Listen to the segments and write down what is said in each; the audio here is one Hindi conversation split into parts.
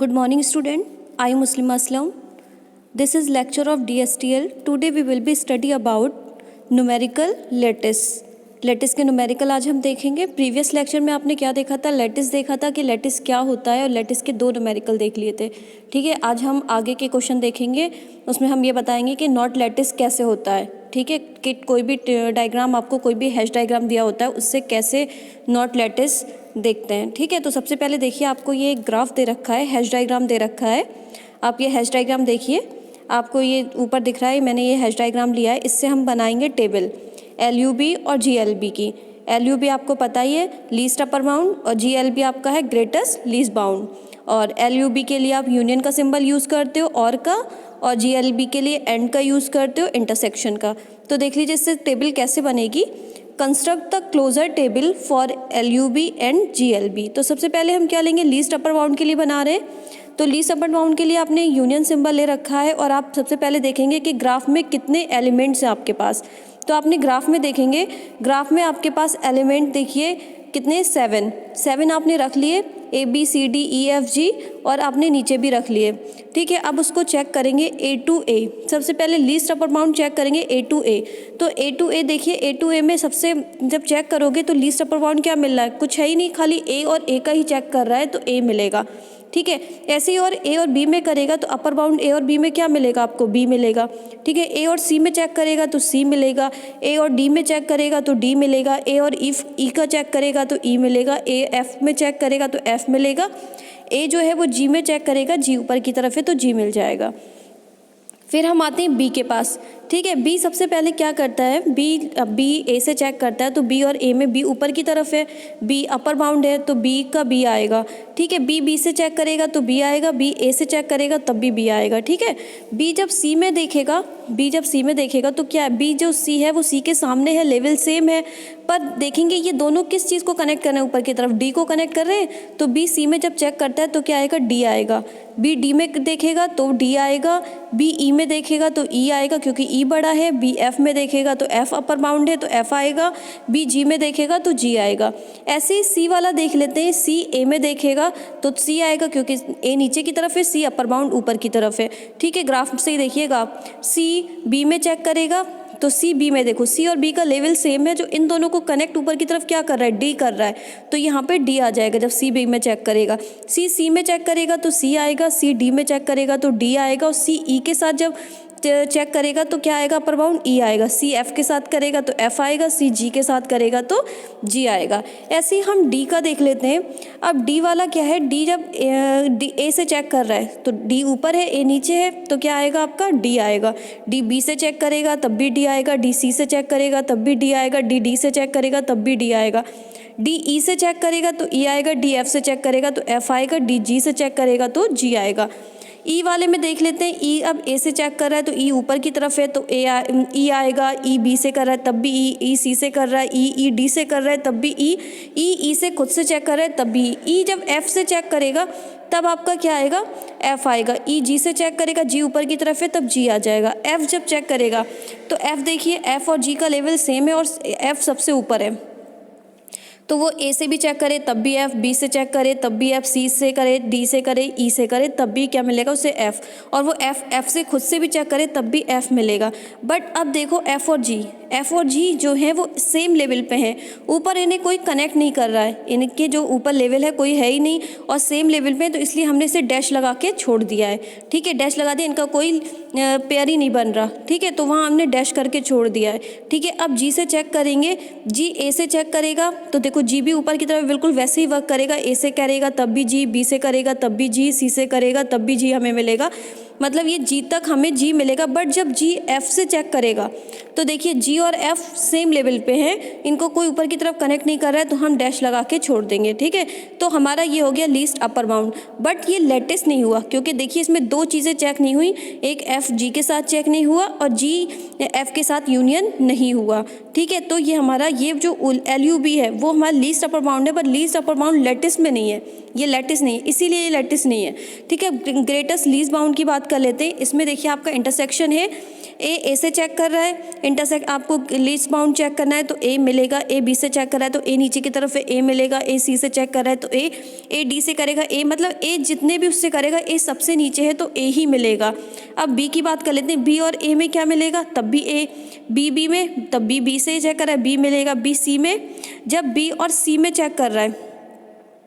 Good morning student. I am Muslima Aslam. This is lecture of DSTL. Today we will be study about numerical lattice. Lattice के न्यूमेरिकल आज हम देखेंगे. प्रीवियस लेक्चर में आपने क्या देखा था, लैटिस देखा था कि लैटिस क्या होता है और लैटिस के दो न्यूमेरिकल देख लिए थे. ठीक है, आज हम आगे के क्वेश्चन देखेंगे. उसमें हम ये बताएंगे कि नॉट लैटिस कैसे होता है. ठीक है, कि कोई भी डायग्राम आपको कोई भी हैश डायग्राम दिया होता है उससे कैसे नॉट लैटिस देखते हैं. ठीक है, तो सबसे पहले देखिए आपको ये ग्राफ दे रखा है, हैश डायग्राम दे रखा है. आप ये हैश डायग्राम देखिए, आपको ये ऊपर दिख रहा है. मैंने ये हैश डायग्राम लिया है, इससे हम बनाएंगे टेबल LUB और GLB की. LUB आपको पता ही है, लीस्ट अपर बाउंड, और GLB आपका है ग्रेटेस्ट लीस्ट बाउंड. और LUB के लिए आप यूनियन का सिंबल यूज़ करते हो और का, और GLB के लिए एंड का यूज़ करते हो इंटरसेक्शन का. तो देख लीजिए इससे टेबल कैसे बनेगी. Construct the closure table for LUB and GLB. तो सबसे पहले हम क्या लेंगे, लीस्ट अपर बाउंड के लिए बना रहे हैं. तो लीस्ट अपर बाउंड के लिए आपने यूनियन सिंबल ले रखा है, और आप सबसे पहले देखेंगे कि ग्राफ में कितने एलिमेंट्स हैं आपके पास. तो आपने ग्राफ में देखेंगे, ग्राफ में आपके पास एलिमेंट देखिए कितने, 7 आपने रख लिए, ABCDEFG, और आपने नीचे भी रख लिए. ठीक है, अब उसको चेक करेंगे A to A. सबसे पहले लीस्ट अपर बाउंड चेक करेंगे A to A. तो A to A देखिए, A to A में सबसे जब चेक करोगे तो लीस्ट अपर बाउंड क्या मिल रहा है, कुछ है ही नहीं, खाली A और A का ही चेक कर रहा है तो A मिलेगा. ठीक है, ऐसे ही और A और B में करेगा तो अपर बाउंड A और B में क्या मिलेगा, आपको B मिलेगा. ठीक है, A और C में चेक करेगा तो C मिलेगा, A और D में चेक करेगा तो D मिलेगा, A और E का चेक करेगा तो E मिलेगा, A F में चेक करेगा तो F मिलेगा, A जो है वो G में चेक करेगा, G ऊपर की तरफ है तो G मिल जाएगा. फिर हम आते हैं B के पास. ठीक है, B सबसे पहले क्या करता है, B A से चेक करता है तो B और A में B ऊपर की तरफ है, B अपर बाउंड है तो B का B आएगा. ठीक है, B से चेक करेगा तो B आएगा, B A से चेक करेगा तब भी B आएगा. ठीक है, B जब C में देखेगा तो क्या है, B जो C है वो C के सामने है, लेवल सेम है, पर देखेंगे ये दोनों किस चीज़ को कनेक्ट कर रहे हैं, ऊपर की तरफ D को कनेक्ट कर रहे हैं. तो B C में जब चेक करता है तो क्या आएगा, D आएगा. B D में देखेगा तो D आएगा, B E में देखेगा तो E आएगा क्योंकि E बड़ा है, B F में देखेगा तो F अपर बाउंड है तो F आएगा, B G में देखेगा तो G आएगा. ऐसे ही C वाला देख लेते हैं, C A में देखेगा तो C आएगा क्योंकि A नीचे की तरफ है, C अपर बाउंड ऊपर की तरफ है. ठीक है, ग्राफ से ही देखिएगा, C B में चेक करेगा तो C B में देखो, C और B का लेवल सेम है, जो इन दोनों को कनेक्ट ऊपर की तरफ क्या कर रहा है, D कर रहा है, तो यहाँ पे D आ जाएगा. जब C B में चेक करेगा, C में चेक करेगा तो C आएगा, C D में चेक करेगा तो D आएगा, और C E के साथ जब चेक करेगा तो क्या आएगा, अपर बाउंड E आएगा. C F के साथ करेगा तो F आएगा, C G के साथ करेगा तो G आएगा. ऐसे ही हम D का देख लेते हैं. अब D वाला क्या है, D जब A से चेक कर रहा है तो D ऊपर है, A नीचे है, तो क्या आएगा आपका, D आएगा. D B से चेक करेगा तब भी D आएगा, D C से चेक करेगा तब भी D आएगा, D D से चेक करेगा तब भी D आएगा, D E से चेक करेगा तो E आएगा, D F से चेक करेगा तो F आएगा, D G से चेक करेगा तो G आएगा. E वाले में देख लेते हैं, E अब A से चेक कर रहा है तो E ऊपर की तरफ है तो E आएगा, E B से कर रहा है तब भी E C से कर रहा है, E D से कर रहा है तब भी E से खुद से चेक कर रहा है तब भी E जब F से चेक करेगा तब आपका क्या आएगा, F आएगा. E G से चेक करेगा, G ऊपर की तरफ है तब G आ जाएगा. F जब चेक करेगा तो F देखिए, F और G का लेवल सेम है और F सबसे ऊपर है, तो वो A से भी चेक करे तब भी F, B से चेक करे तब भी F, C से करे, D से करे, E से करे तब भी क्या मिलेगा उसे, F. और वो F से खुद से भी चेक करे तब भी F मिलेगा. बट अब देखो F और G जो है वो सेम लेवल पे हैं, ऊपर इन्हें कोई कनेक्ट नहीं कर रहा है, इनके जो ऊपर लेवल है कोई है ही नहीं और सेम लेवल पे, तो इसलिए हमने इसे डैश लगा के छोड़ दिया है. ठीक है, डैश लगा दिया, इनका कोई पेयर ही नहीं बन रहा. ठीक है, तो वहाँ हमने डैश करके छोड़ दिया है. ठीक है, अब G से चेक करेंगे, G A से चेक करेगा तो देखो G भी ऊपर की तरफ बिल्कुल वैसे ही वर्क करेगा, A से करेगा तब भी G, B से करेगा तब भी G, C से करेगा तब भी G हमें मिलेगा. मतलब ये G तक हमें G मिलेगा. बट जब G F से चेक करेगा तो देखिए G और F सेम लेवल पे हैं, इनको कोई ऊपर की तरफ कनेक्ट नहीं कर रहा है तो हम डैश लगा के छोड़ देंगे. ठीक है, तो हमारा ये हो गया लीस्ट अपर बाउंड. बट ये लैटिस नहीं हुआ क्योंकि देखिए इसमें दो चीज़ें चेक नहीं हुई, एक F G के साथ चेक नहीं हुआ और G F के साथ यूनियन नहीं हुआ. ठीक है, तो ये हमारा ये जो LUB है वो हमारा लीस्ट अपर बाउंड है, पर लीस्ट अपर बाउंड लैटिस में नहीं है, ये लैटिस नहीं है, इसीलिए ये लैटिस नहीं है. ठीक है, ग्रेटेस्ट लीस्ट बाउंड की बात कर लेते हैं. इसमें देखिए आपका इंटरसेक्शन है ए से चेक कर रहा है, इंटरसेक्ट आपको लीस्ट बाउंड चेक करना है तो ए मिलेगा, ए बी से चेक कर रहा है तो ए नीचे की तरफ है, ए मिलेगा, ए सी से चेक कर रहा है तो ए डी से करेगा, ए मतलब ए जितने भी उससे करेगा ए सबसे नीचे है तो ए ही मिलेगा। अब बी की बात कर लेते हैं, बी और ए में क्या मिलेगा, तब भी ए, बी में तब बी से चेक कर रहा है, बी मिलेगा, बी सी में, जब बी और सी में चेक कर रहा है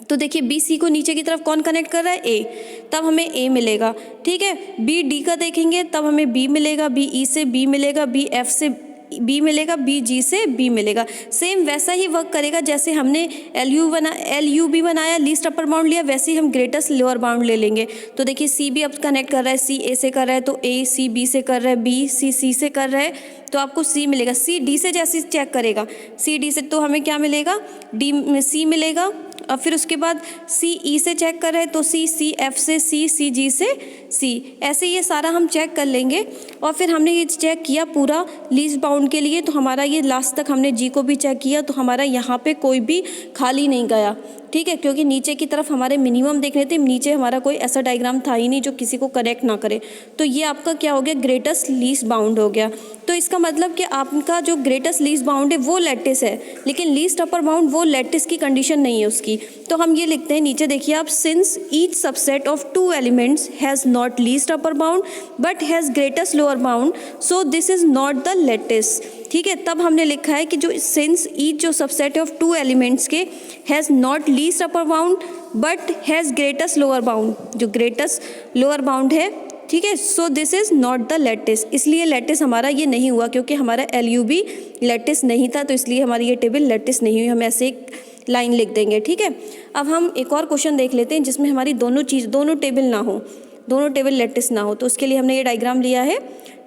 तो देखिए बी सी को नीचे की तरफ कौन कनेक्ट कर रहा है, ए, तब हमें ए मिलेगा। ठीक है, बी डी का देखेंगे तब हमें बी मिलेगा, बी ई से बी मिलेगा, बी एफ से बी मिलेगा, बी जी से बी मिलेगा। सेम वैसा ही वर्क करेगा जैसे हमने एल यू बी बनाया, लीस्ट अपर बाउंड लिया, वैसे ही हम ग्रेटेस्ट लोअर बाउंड ले लेंगे। तो देखिए सी बी अब कनेक्ट कर रहा है, सी ए से कर रहा है तो ए, सी बी से कर रहा है, बी सी से कर रहा है तो आपको सी मिलेगा। सी डी से जैसे चेक करेगा, सी डी से तो हमें क्या मिलेगा, डी सी मिलेगा। और फिर उसके बाद सी ई से चेक कर रहे हैं तो सी एफ से सी जी से सी, ऐसे ये सारा हम चेक कर लेंगे। और फिर हमने ये चेक किया पूरा लीस्ट बाउंड के लिए तो हमारा ये लास्ट तक हमने जी को भी चेक किया तो हमारा यहाँ पे कोई भी खाली नहीं गया। ठीक है, क्योंकि नीचे की तरफ हमारे मिनिमम देख रहे थे, नीचे हमारा कोई ऐसा डायग्राम था ही नहीं जो किसी को कनेक्ट ना करे। तो ये आपका क्या हो गया, ग्रेटेस्ट लीस्ट बाउंड हो गया। तो इसका मतलब कि आपका जो ग्रेटेस्ट लीस्ट बाउंड है वो लैटिस है, लेकिन लीस्ट अपर बाउंड वो लैटिस की कंडीशन नहीं है उसकी। तो हम ये लिखते हैं नीचे देखिए आप, since each subset of two elements has not least upper bound but has greatest lower bound so this is not the lattice. ठीक है, तब हमने लिखा है कि जो सिंस ईच जो सबसेट ऑफ टू एलिमेंट्स के has not least upper bound but has greatest lower bound, जो ग्रेटेस्ट लोअर बाउंड है, ठीक है, so this is not the lattice. इसलिए लैटिस हमारा ये नहीं हुआ क्योंकि हमारा एल यू बी लैटिस नहीं था, तो इसलिए हमारी ये टेबल लैटिस नहीं हुई। हम ऐसे एक लाइन लिख देंगे। ठीक है, अब हम एक और क्वेश्चन देख लेते हैं जिसमें हमारी दोनों टेबल ना हो, दोनों टेबल लैटिस ना हो। तो उसके लिए हमने ये डायग्राम लिया है।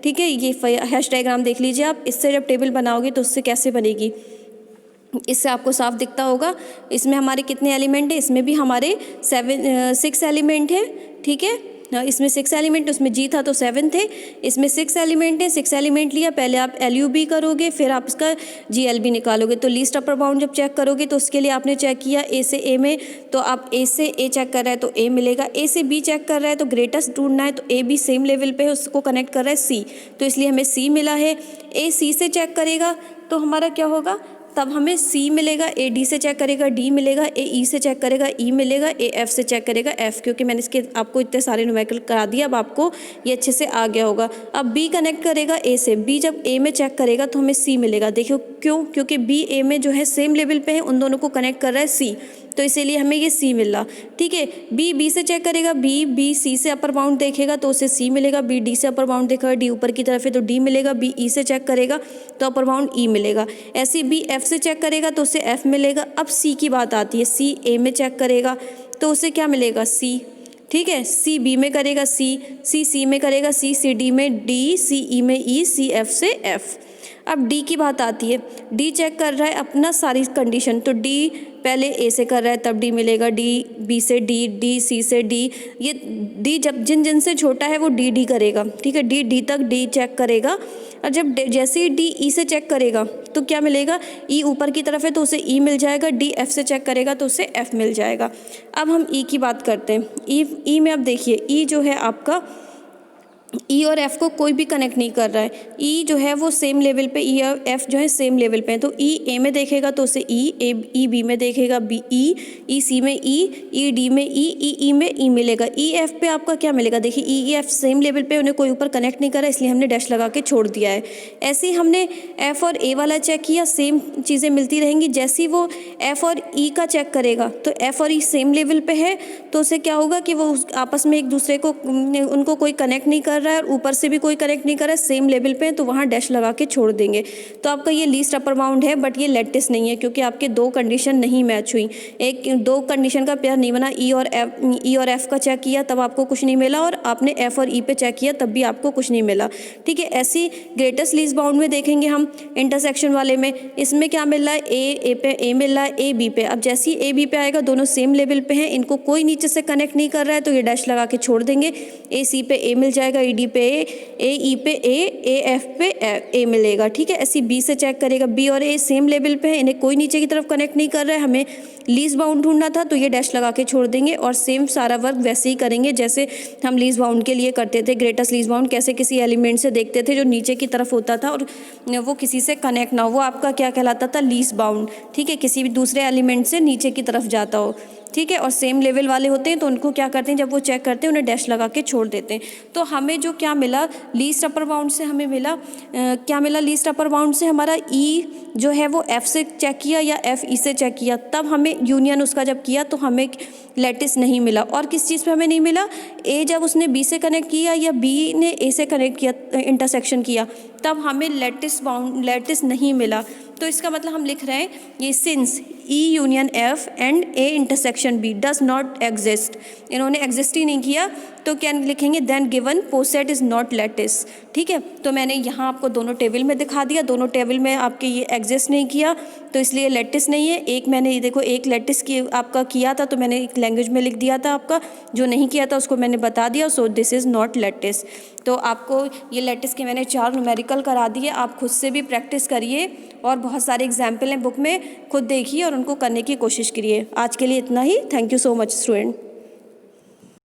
ठीक है, ये हैश डायग्राम देख लीजिए आप, इससे जब टेबल बनाओगे तो उससे कैसे बनेगी, इससे आपको साफ दिखता होगा। इसमें हमारे कितने एलिमेंट हैं, इसमें भी हमारे 6 एलिमेंट हैं। ठीक है, इसमें 6 एलिमेंट, उसमें जी था तो 7 थे, इसमें 6 एलिमेंट है। 6 एलिमेंट लिया, पहले आप एल यू बी करोगे फिर आप इसका जी एल बी निकालोगे। तो लीस्ट अपर बाउंड जब चेक करोगे तो उसके लिए आपने चेक किया ए से ए में, तो आप ए से ए चेक कर रहा है तो ए मिलेगा, ए से बी चेक कर रहा है तो ग्रेटेस्ट ढूंढना है तो ए बी सेम लेवल पे है, उसको कनेक्ट कर रहा है सी, तो इसलिए हमें सी मिला है। ए सी से चेक करेगा तो हमारा क्या होगा, तब हमें सी मिलेगा, ए डी से चेक करेगा डी मिलेगा, ए ई से चेक करेगा ई मिलेगा, ए एफ से चेक करेगा एफ, क्योंकि मैंने इसके आपको इतने सारे न्यूमेरिकल करा दिया, अब आपको ये अच्छे से आ गया होगा। अब बी कनेक्ट करेगा ए से, बी जब ए में चेक करेगा तो हमें सी मिलेगा। देखियो क्यों, क्योंकि बी ए में जो है सेम लेवल पे है, उन दोनों को कनेक्ट कर रहा है सी, तो इसीलिए हमें ये सी मिला। ठीक है, बी बी से चेक करेगा, बी सी से अपर बाउंड देखेगा तो उसे सी मिलेगा, बी डी से अपर बाउंड देखेगा, डी ऊपर की तरफ है तो डी मिलेगा, बी ई से चेक करेगा तो अपर बाउंड ई मिलेगा, ऐसे बी एफ से चेक करेगा तो उसे एफ मिलेगा। अब सी की बात आती है, सी ए में चेक करेगा तो उसे क्या मिलेगा, सी। ठीक है, सी बी में करेगा सी में करेगा सी डी में डी, सी ई में ई, सी एफ से एफ। अब डी की बात आती है, डी चेक कर रहा है अपना सारी कंडीशन, तो डी पहले ए से कर रहा है तब डी मिलेगा, डी बी से डी सी से डी, ये डी जब जिन से छोटा है वो डी करेगा। ठीक है, डी तक डी चेक करेगा, और जब जैसे ही डी ई से चेक करेगा तो क्या मिलेगा, ई ऊपर की तरफ है तो उसे ई मिल जाएगा, डी एफ से चेक करेगा तो उसे एफ मिल जाएगा। अब हम ई की बात करते हैं। ई में अब देखिए, ई जो है आपका, ई और एफ को कोई भी कनेक्ट नहीं कर रहा है, ई जो है वो सेम लेवल पे, ई और एफ जो है सेम लेवल पे है, तो ई ए में देखेगा तो उसे ई बी में देखेगा बी ई सी में ई डी में ई में ई मिलेगा, ई एफ पे आपका क्या मिलेगा, देखिए ई एफ सेम लेवल पे, उन्हें कोई ऊपर कनेक्ट नहीं कर रहा, इसलिए हमने डैश लगा के छोड़ दिया है। ऐसे ही हमने एफ और ए वाला चेक किया, सेम चीज़ें मिलती रहेंगी। जैसे ही वो एफ और ई का चेक करेगा तो एफ और ई सेम लेवल पे है, तो उसे क्या होगा कि वो आपस में एक दूसरे को, उनको कोई कनेक्ट नहीं कर रहा है और ऊपर से भी कोई कनेक्ट नहीं कर रहा है, सेम लेवल पे है, तो वहाँ डैश लगा के छोड़ देंगे। तो आपका ये लीस्ट अपर बाउंड है, बट ये लैटिस नहीं है क्योंकि आपके 2 कंडीशन नहीं मैच हुई, 2 कंडीशन का पेयर नहीं बना। ई और एफ का चेक किया तब आपको कुछ नहीं मिला, और आपने एफ और ई पे चेक किया तब भी आपको कुछ नहीं मिला। ठीक है, ऐसी ग्रेटेस्ट लीस्ट बाउंड में देखेंगे हम इंटरसेक्शन वाले में, इसमें क्या मिल रहा है, ए पे ए मिल रहा है, ए बी पे। अब जैसे ही ए बी पे आएगा, दोनों सेम लेवल पे हैं, इनको कोई नीचे से कनेक्ट नहीं कर रहा है, तो ये डैश लगा के छोड़ देंगे। ए सी पे ए मिल जाएगा, ई डी पे ए ई पे ए एफ पे ए मिलेगा, ठीक है। ऐसे बी से चेक करेगा, बी और ए सेम लेवल पे है, इन्हें कोई नीचे की तरफ कनेक्ट नहीं कर रहा है, हमें लीस्ट बाउंड ढूंढना था तो ये डैश लगा के छोड़ देंगे और सेम सारा वर्क वैसे ही करेंगे जैसे हम लीस्ट बाउंड के लिए करते थे। ग्रेटेस्ट लीस्ट बाउंड कैसे किसी एलिमेंट से देखते थे जो नीचे की तरफ होता था और वो किसी से कनेक्ट ना हो, वो आपका क्या कहलाता था, लीस्ट बाउंड, ठीक है, किसी भी दूसरे एलिमेंट से नीचे की तरफ जाता हो, ठीक है। और सेम लेवल वाले होते हैं तो उनको क्या करते हैं, जब वो चेक करते हैं उन्हें डैश लगा के छोड़ देते हैं। तो हमें जो क्या मिला लीस्ट अपर बाउंड से, हमें मिला क्या मिला लीस्ट अपर बाउंड से, हमारा ई जो है वो एफ से चेक किया या एफ ई से चेक किया, तब हमें यूनियन उसका जब किया तो हमें लैटिस नहीं मिला। और किस चीज़ पे हमें नहीं मिला, ए जब उसने बी से कनेक्ट किया या बी ने ए से कनेक्ट किया, इंटरसेक्शन किया, तब हमें लैटिस नहीं मिला। तो इसका मतलब हम लिख रहे हैं ये since E union F and A intersection B does not exist, इन्होंने एग्जिस्ट ही नहीं किया, तो क्या लिखेंगे, then given poset is not lattice, ठीक है। तो मैंने यहाँ आपको दोनों टेबल में दिखा दिया, दोनों टेबल में आपके ये एग्जिस्ट नहीं किया तो इसलिए लैटिस नहीं है। एक मैंने ये देखो एक लैटिस की आपका किया था तो मैंने एक लैंग्वेज में लिख दिया था, आपका जो नहीं किया था उसको मैंने बता दिया, so this is not lattice. तो आपको ये लैटिस के मैंने 4 न्यूमेरिकल करा दिए, आप खुद से भी प्रैक्टिस करिए और बहुत सारे एग्जाम्पल हैं बुक में, खुद देखिए और उनको करने की कोशिश करिए। आज के लिए इतना ही, thank you so much student.